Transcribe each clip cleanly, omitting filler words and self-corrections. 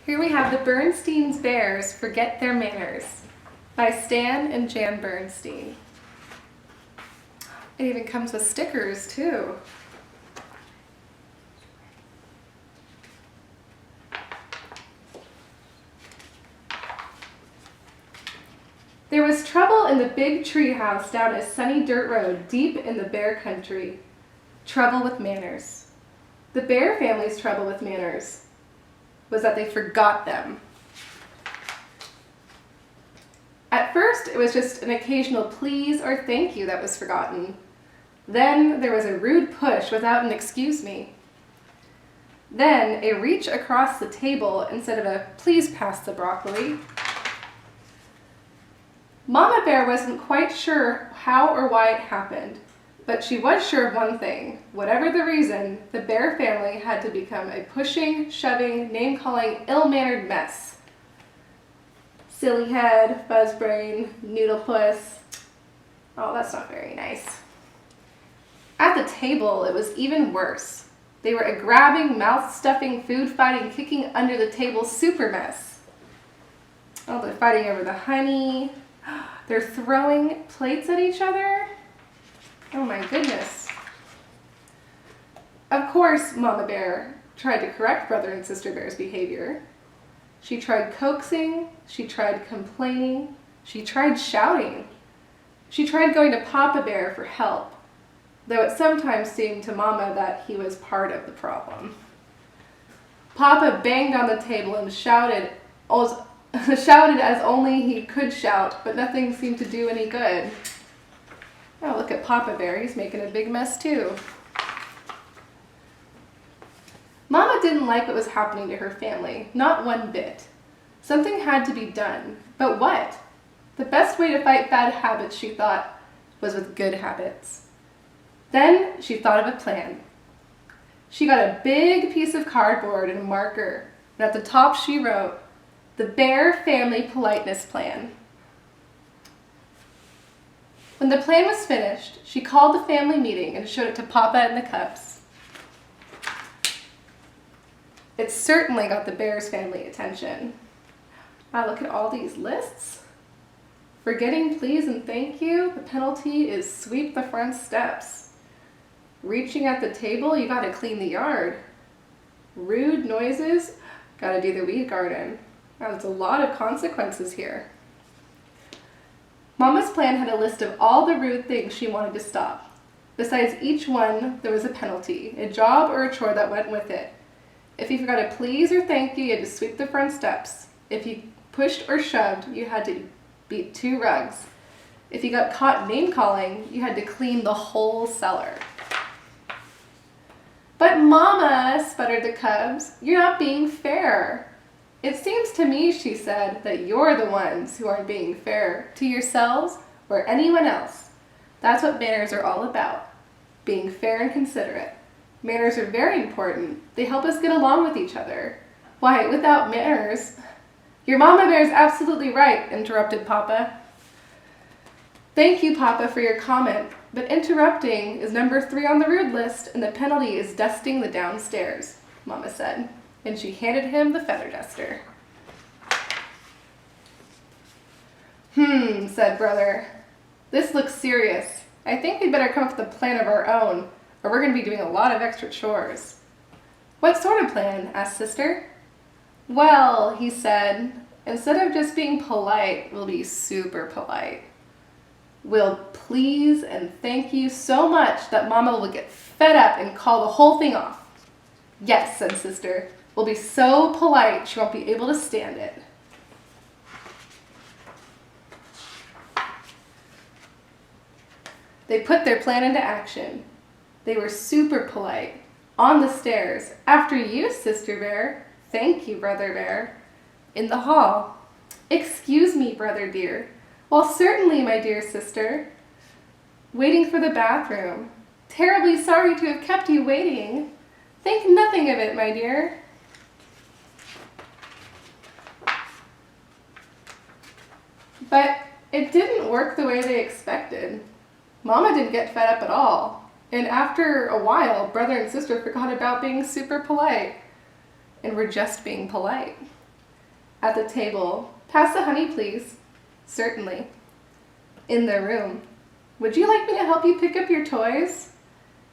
Here we have the Berenstain's Bears Forget Their Manners by Stan and Jan Berenstain. It even comes with stickers too. There was trouble in the big tree house down a sunny dirt road deep in the bear country. Trouble with manners. The bear family's trouble with manners was that they forgot them. At first, it was just an occasional please or thank you that was forgotten. Then there was a rude push without an excuse me. Then a reach across the table instead of a please pass the broccoli. Mama Bear wasn't quite sure how or why it happened, but she was sure of one thing. Whatever the reason, the bear family had to become a pushing, shoving, name-calling, ill-mannered mess. Silly head, buzzbrain, noodle puss. Oh, that's not very nice. At the table, it was even worse. They were a grabbing, mouth-stuffing, food-fighting, kicking under the table super mess. Oh, they're fighting over the honey. They're throwing plates at each other. Oh my goodness. Of course, Mama Bear tried to correct Brother and Sister Bear's behavior. She tried coaxing, she tried complaining, she tried shouting. She tried going to Papa Bear for help, though it sometimes seemed to Mama that he was part of the problem. Papa banged on the table and shouted as only he could shout, but nothing seemed to do any good. Oh, look at Papa Bear, he's making a big mess too. Mama didn't like what was happening to her family, not one bit. Something had to be done, but what? The best way to fight bad habits, she thought, was with good habits. Then she thought of a plan. She got a big piece of cardboard and a marker, and at the top she wrote, "The Bear Family Politeness Plan." When the plan was finished, she called the family meeting and showed it to Papa and the cubs. It certainly got the Bears family attention. Wow, look at all these lists. Forgetting please and thank you, the penalty is sweep the front steps. Reaching at the table, you gotta clean the yard. Rude noises, gotta do the weed garden. Wow, there's a lot of consequences here. Mama's plan had a list of all the rude things she wanted to stop. Besides each one, there was a penalty, a job or a chore that went with it. If you forgot a please or thank you, you had to sweep the front steps. If you pushed or shoved, you had to beat 2 rugs. If you got caught name-calling, you had to clean the whole cellar. "But Mama," sputtered the cubs, "you're not being fair." "It seems to me," she said, "that you're the ones who aren't being fair to yourselves or anyone else. That's what manners are all about, being fair and considerate. Manners are very important. They help us get along with each other. Why, without manners—" "Your Mama Bear's absolutely right," interrupted Papa. "Thank you, Papa, for your comment, but interrupting is number 3 on the rude list, and the penalty is dusting the downstairs," Mama said. And she handed him the feather duster. Said Brother. "This looks serious. I think we'd better come up with a plan of our own, or we're going to be doing a lot of extra chores." "What sort of plan?" asked Sister. "Well," he said, "instead of just being polite, we'll be super polite. We'll please and thank you so much that Mama will get fed up and call the whole thing off." "Yes," said Sister. "We'll be so polite she won't be able to stand it." They put their plan into action. They were super polite. On the stairs. "After you, Sister Bear." "Thank you, Brother Bear." In the hall. "Excuse me, Brother dear." "Well, certainly, my dear sister." Waiting for the bathroom. "Terribly sorry to have kept you waiting." "Think nothing of it, my dear." But it didn't work the way they expected. Mama didn't get fed up at all. And after a while, Brother and Sister forgot about being super polite and were just being polite. At the table, pass the honey, please. Certainly. In their room, would you like me to help you pick up your toys?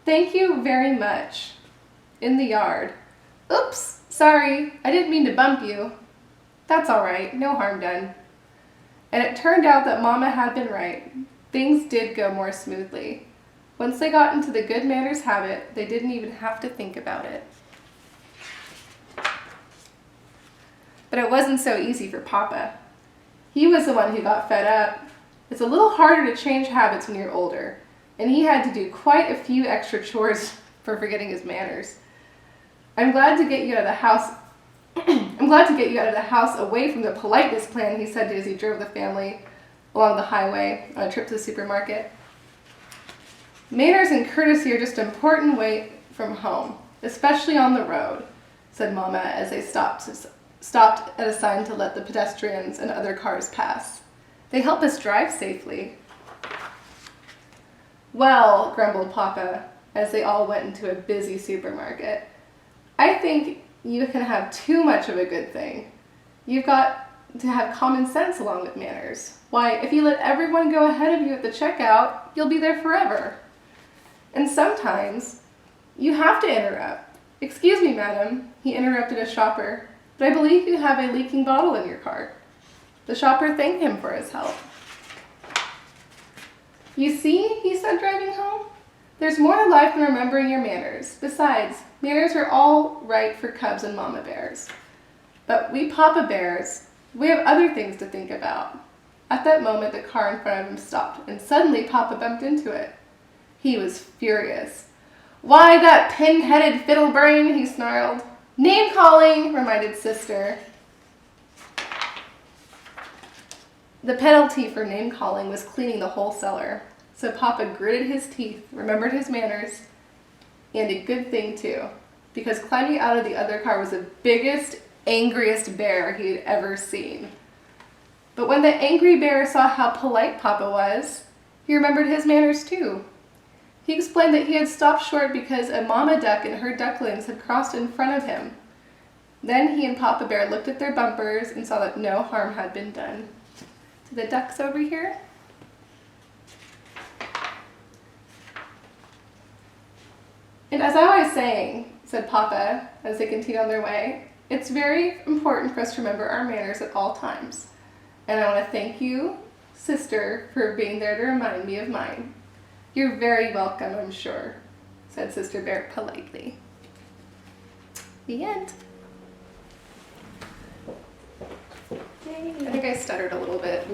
Thank you very much. In the yard, oops, sorry, I didn't mean to bump you. That's all right, no harm done. And it turned out that Mama had been right. Things did go more smoothly. Once they got into the good manners habit, they didn't even have to think about it. But it wasn't so easy for Papa. He was the one who got fed up. It's a little harder to change habits when you're older, and he had to do quite a few extra chores for forgetting his manners. I'm glad to get you out of the house. I'm glad to get you out of the house away from the politeness plan, he said as he drove the family along the highway on a trip to the supermarket. Manners and courtesy are just an important way from home, especially on the road, said Mama as they stopped at a sign to let the pedestrians and other cars pass. They help us drive safely. Well, grumbled Papa as they all went into a busy supermarket, I think you can have too much of a good thing. You've got to have common sense along with manners. Why, if you let everyone go ahead of you at the checkout, you'll be there forever. And sometimes you have to interrupt. Excuse me, madam, he interrupted a shopper, but I believe you have a leaking bottle in your cart. The shopper thanked him for his help. You see, he said, driving home, there's more to life than remembering your manners. Besides, manners are all right for cubs and mama bears. But we Papa Bears, we have other things to think about. At that moment, the car in front of him stopped, and suddenly Papa bumped into it. He was furious. Why, that pin-headed fiddle brain, he snarled. Name-calling, reminded Sister. The penalty for name-calling was cleaning the whole cellar. So Papa gritted his teeth, remembered his manners, and a good thing too, because climbing out of the other car was the biggest, angriest bear he had ever seen. But when the angry bear saw how polite Papa was, he remembered his manners too. He explained that he had stopped short because a mama duck and her ducklings had crossed in front of him. Then he and Papa Bear looked at their bumpers and saw that no harm had been done. To the ducks over here. And as I was saying, said Papa as they continued on their way, it's very important for us to remember our manners at all times. And I want to thank you, Sister, for being there to remind me of mine. You're very welcome, I'm sure, said Sister Bear politely. The end. Yay. I think I stuttered a little bit.